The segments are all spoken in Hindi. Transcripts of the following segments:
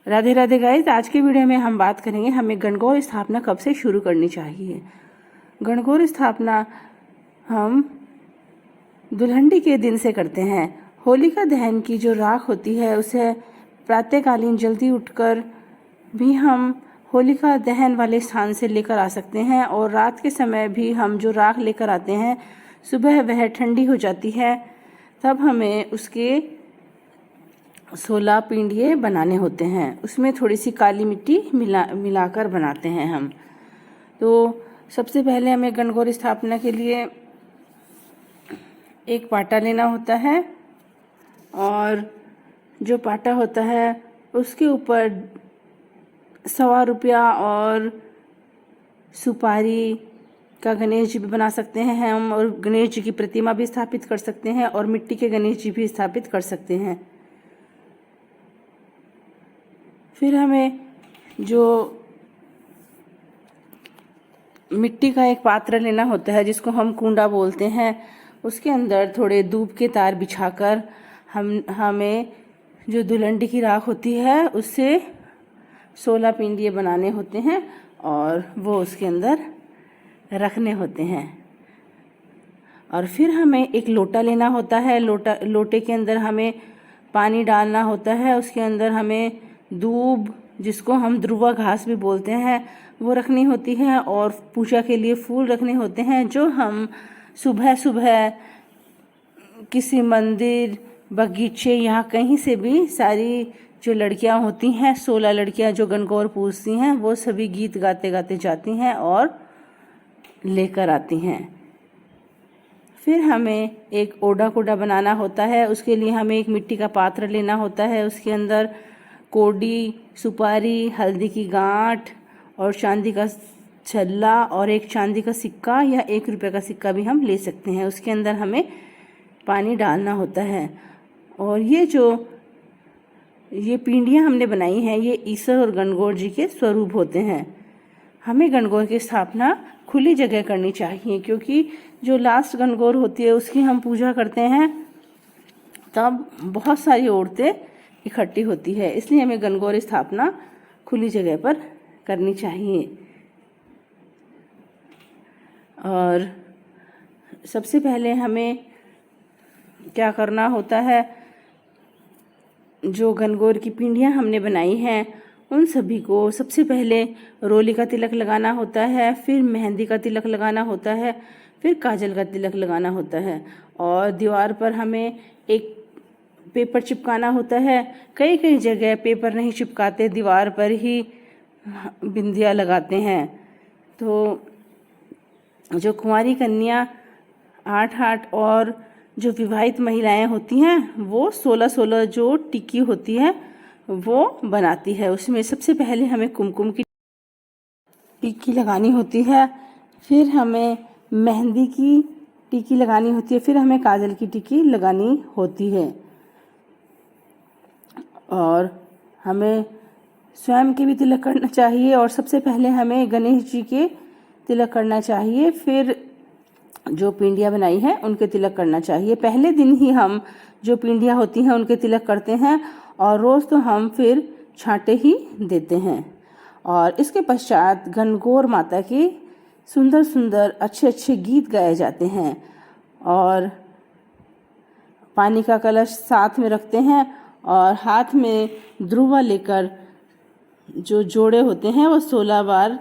राधे राधे गाइस, आज के वीडियो में हम बात करेंगे हमें गणगौर स्थापना कब से शुरू करनी चाहिए। गणगौर स्थापना हम दुल्हनडी के दिन से करते हैं। होलिका दहन की जो राख होती है उसे प्रातःकालीन जल्दी उठकर भी हम होलिका दहन वाले स्थान से लेकर आ सकते हैं, और रात के समय भी हम जो राख लेकर आते हैं सुबह वह ठंडी हो जाती है, तब हमें उसके 16 पिंडिये बनाने होते हैं। उसमें थोड़ी सी काली मिट्टी मिलाकर बनाते हैं हम। तो सबसे पहले हमें गणगौर स्थापना के लिए एक पाटा लेना होता है, और जो पाटा होता है उसके ऊपर 1.25 रुपया और सुपारी का गणेश जी भी बना सकते हैं हम, और गणेश जी की प्रतिमा भी स्थापित कर सकते हैं, और मिट्टी के गणेश जी भी स्थापित कर सकते हैं। फिर हमें जो मिट्टी का एक पात्र लेना होता है जिसको हम कुंडा बोलते हैं, उसके अंदर थोड़े दूब के तार बिछाकर हमें जो दुल्हनडी की राख होती है उससे 16 पिंडिये बनाने होते हैं, और वो उसके अंदर रखने होते हैं। और फिर हमें एक लोटा लेना होता है। लोटे के अंदर हमें पानी डालना होता है। उसके अंदर हमें दूब, जिसको हम ध्रुवा घास भी बोलते हैं, वो रखनी होती है, और पूजा के लिए फूल रखने होते हैं, जो हम सुबह सुबह किसी मंदिर, बगीचे, यहाँ कहीं से भी सारी जो लड़कियां होती हैं, 16 लड़कियां जो गणगौर पूजती हैं, वो सभी गीत गाते गाते जाती हैं और लेकर आती हैं। फिर हमें एक ओडा कोडा बनाना होता है। उसके लिए हमें एक मिट्टी का पात्र लेना होता है। उसके अंदर कोडी, सुपारी, हल्दी की गांठ और चांदी का छल्ला और एक चांदी का सिक्का या 1 रुपये का सिक्का भी हम ले सकते हैं। उसके अंदर हमें पानी डालना होता है। और ये पिंडियाँ हमने बनाई हैं, ये ईश्वर और गणगौर जी के स्वरूप होते हैं। हमें गणगौर की स्थापना खुली जगह करनी चाहिए, क्योंकि जो लास्ट गणगौर होती है उसकी हम पूजा करते हैं, तब बहुत सारी औरतें इकट्ठी होती है, इसलिए हमें गणगौर स्थापना खुली जगह पर करनी चाहिए। और सबसे पहले हमें क्या करना होता है, जो गणगौर की पिंडियाँ हमने बनाई हैं उन सभी को सबसे पहले रोली का तिलक लगाना होता है, फिर मेहंदी का तिलक लगाना होता है, फिर काजल का तिलक लगाना होता है, और दीवार पर हमें एक पेपर चिपकाना होता है। कई कई जगह पेपर नहीं चिपकाते, दीवार पर ही बिंदिया लगाते हैं। तो जो कुंवारी कन्या 8-8 और जो विवाहित महिलाएं होती हैं वो 16-16 जो टिक्की होती है वो बनाती है। उसमें सबसे पहले हमें कुमकुम की टिक्की लगानी होती है, फिर हमें मेहंदी की टिक्की लगानी होती है, फिर हमें काजल की टिक्की लगानी होती है, और हमें स्वयं के भी तिलक करना चाहिए। और सबसे पहले हमें गणेश जी के तिलक करना चाहिए, फिर जो पिंडियाँ बनाई हैं उनके तिलक करना चाहिए। पहले दिन ही हम जो पिंडियाँ होती हैं उनके तिलक करते हैं, और रोज़ तो हम फिर छांटे ही देते हैं। और इसके पश्चात गणगौर माता के सुंदर सुंदर अच्छे अच्छे गीत गाए जाते हैं, और पानी का कलश साथ में रखते हैं, और हाथ में ध्रुवा लेकर जो जोड़े होते हैं वो 16 बार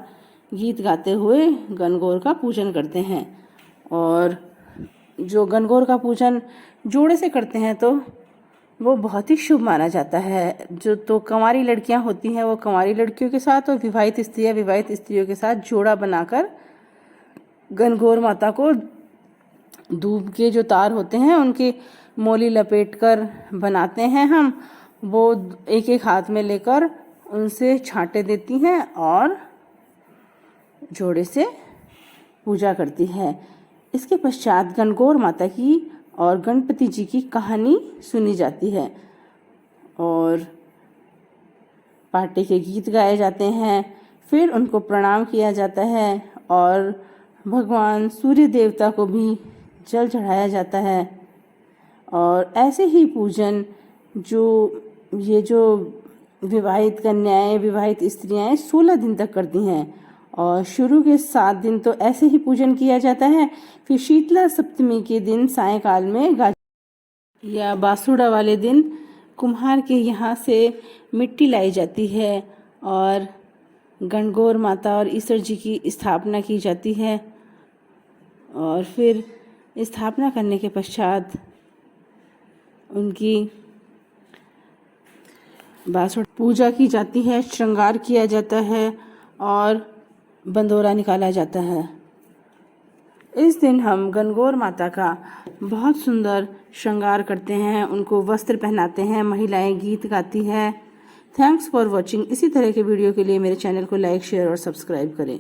गीत गाते हुए गणगौर का पूजन करते हैं। और जो गणगौर का पूजन जोड़े से करते हैं तो वो बहुत ही शुभ माना जाता है। जो तो कंवारी लड़कियां होती हैं वो कंवारी लड़कियों के साथ, और विवाहित स्त्रियां विवाहित स्त्रियों के साथ जोड़ा बनाकर गणगौर माता को दूब के जो तार होते हैं उनके मोली लपेटकर बनाते हैं हम, वो एक एक हाथ में लेकर उनसे छांटे देती हैं और जोड़े से पूजा करती है। इसके पश्चात गणगौर माता की और गणपति जी की कहानी सुनी जाती है, और पाटे के गीत गाए जाते हैं, फिर उनको प्रणाम किया जाता है, और भगवान सूर्य देवता को भी जल चढ़ाया जाता है। और ऐसे ही पूजन जो विवाहित कन्याएं, विवाहित स्त्रियां 16 दिन तक करती हैं। और शुरू के 7 दिन तो ऐसे ही पूजन किया जाता है। फिर शीतला सप्तमी के दिन सायंकाल में या बासुड़ा वाले दिन कुम्हार के यहाँ से मिट्टी लाई जाती है और गणगौर माता और ईश्वर जी की स्थापना की जाती है। और फिर स्थापना करने के पश्चात उनकी बासुड़ा पूजा की जाती है, श्रृंगार किया जाता है और बंदोरा निकाला जाता है। इस दिन हम गणगौर माता का बहुत सुंदर श्रृंगार करते हैं, उनको वस्त्र पहनाते हैं, महिलाएं गीत गाती हैं। Thanks for watching. इसी तरह के वीडियो के लिए मेरे चैनल को लाइक, शेयर और सब्सक्राइब करें।